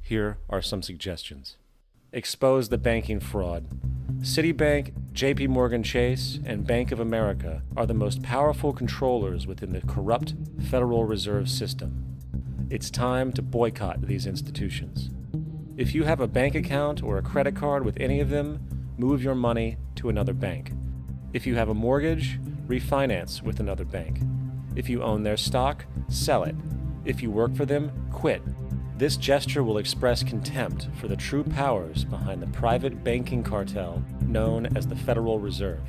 Here are some suggestions. Expose the banking fraud. Citibank, JP Morgan Chase, and Bank of America are the most powerful controllers within the corrupt Federal Reserve System. It's time to boycott these institutions. If you have a bank account or a credit card with any of them, move your money to another bank. If you have a mortgage, refinance with another bank. If you own their stock, sell it. If you work for them, quit. This gesture will express contempt for the true powers behind the private banking cartel known as the Federal Reserve,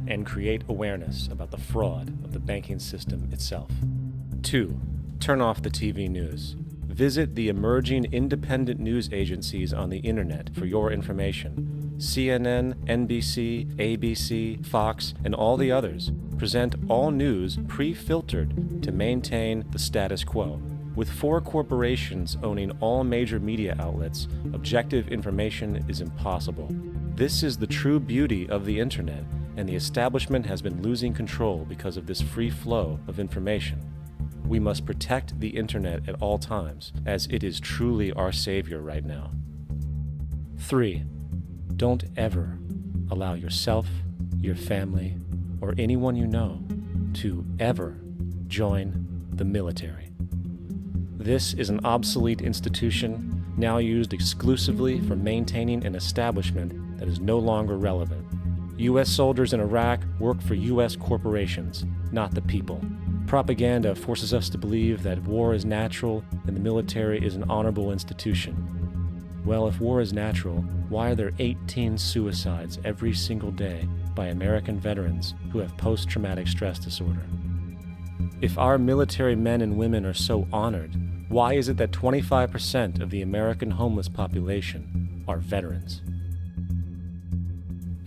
and create awareness about the fraud of the banking system itself. 2. Turn off the TV news. Visit the emerging independent news agencies on the internet for your information. CNN, NBC, ABC, Fox, and all the others present all news pre-filtered to maintain the status quo. With 4 corporations owning all major media outlets, objective information is impossible. This is the true beauty of the internet, and the establishment has been losing control because of this free flow of information. We must protect the internet at all times, as it is truly our savior right now. 3. Don't ever allow yourself, your family, or anyone you know to ever join the military. This is an obsolete institution now used exclusively for maintaining an establishment that is no longer relevant. U.S. soldiers in Iraq work for U.S. corporations, not the people. Propaganda forces us to believe that war is natural and the military is an honorable institution. Well, if war is natural, why are there 18 suicides every single day by American veterans who have post-traumatic stress disorder? If our military men and women are so honored, why is it that 25% of the American homeless population are veterans?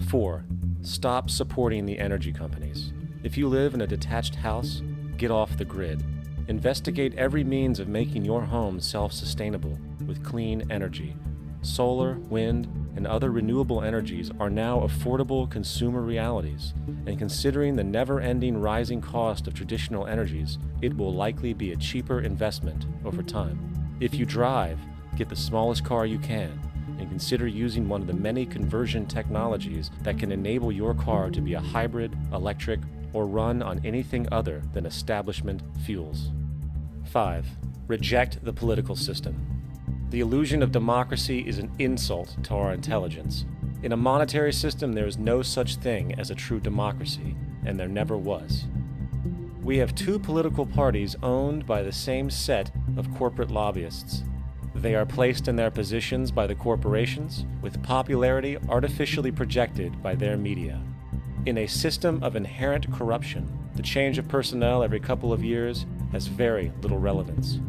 4. Stop supporting the energy companies. If you live in a detached house, get off the grid. Investigate every means of making your home self-sustainable with clean energy. Solar, wind, and other renewable energies are now affordable consumer realities, and considering the never-ending rising cost of traditional energies, it will likely be a cheaper investment over time. If you drive, get the smallest car you can, and consider using one of the many conversion technologies that can enable your car to be a hybrid, electric, or run on anything other than establishment fuels. 5. Reject the political system. The illusion of democracy is an insult to our intelligence. In a monetary system, there is no such thing as a true democracy, and there never was. We have 2 political parties owned by the same set of corporate lobbyists. They are placed in their positions by the corporations, with popularity artificially projected by their media. In a system of inherent corruption, the change of personnel every couple of years has very little relevance.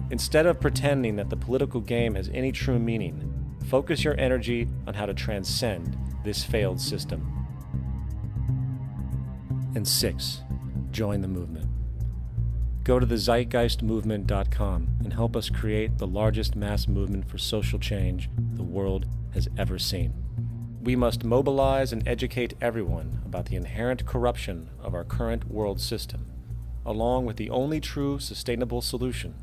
Instead of pretending that the political game has any true meaning, focus your energy on how to transcend this failed system. And 6. Join the movement. Go to thezeitgeistmovement.com and help us create the largest mass movement for social change the world has ever seen. We must mobilize and educate everyone about the inherent corruption of our current world system, along with the only true sustainable solution: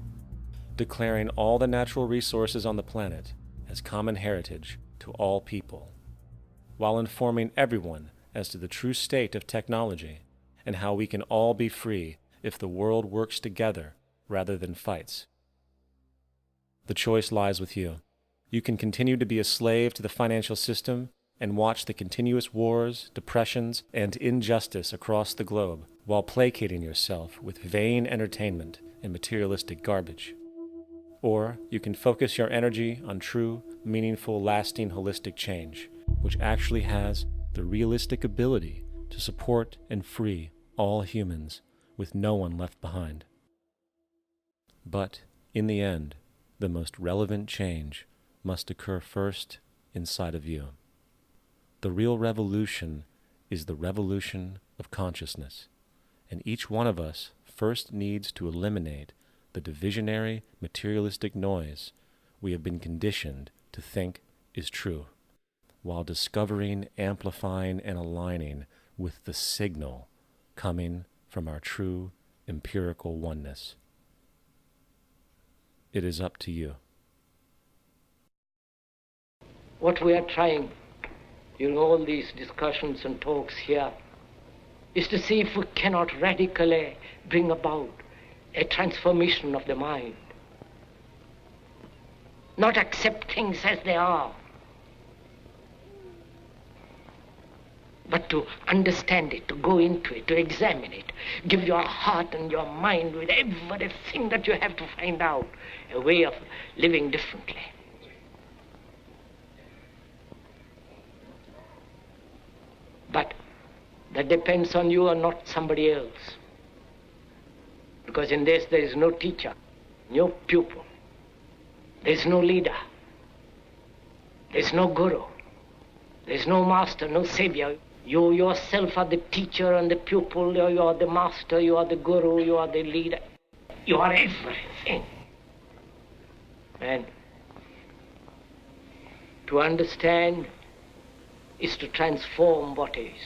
declaring all the natural resources on the planet as common heritage to all people, while informing everyone as to the true state of technology and how we can all be free if the world works together rather than fights. The choice lies with you. You can continue to be a slave to the financial system and watch the continuous wars, depressions, and injustice across the globe while placating yourself with vain entertainment and materialistic garbage. Or you can focus your energy on true, meaningful, lasting, holistic change, which actually has the realistic ability to support and free all humans with no one left behind. But in the end, the most relevant change must occur first inside of you. The real revolution is the revolution of consciousness, and each one of us first needs to eliminate the divisionary, materialistic noise we have been conditioned to think is true, while discovering, amplifying, and aligning with the signal coming from our true empirical oneness. It is up to you. What we are trying in all these discussions and talks here is to see if we cannot radically bring about a transformation of the mind. Not accept things as they are, but to understand it, to go into it, to examine it, give your heart and your mind with everything that you have to find out a way of living differently. But that depends on you and not somebody else. Because in this there is no teacher, no pupil, there is no leader, there is no guru, there is no master, no savior. You yourself are the teacher and the pupil, you are the master, you are the guru, you are the leader. You are everything. And to understand is to transform what is.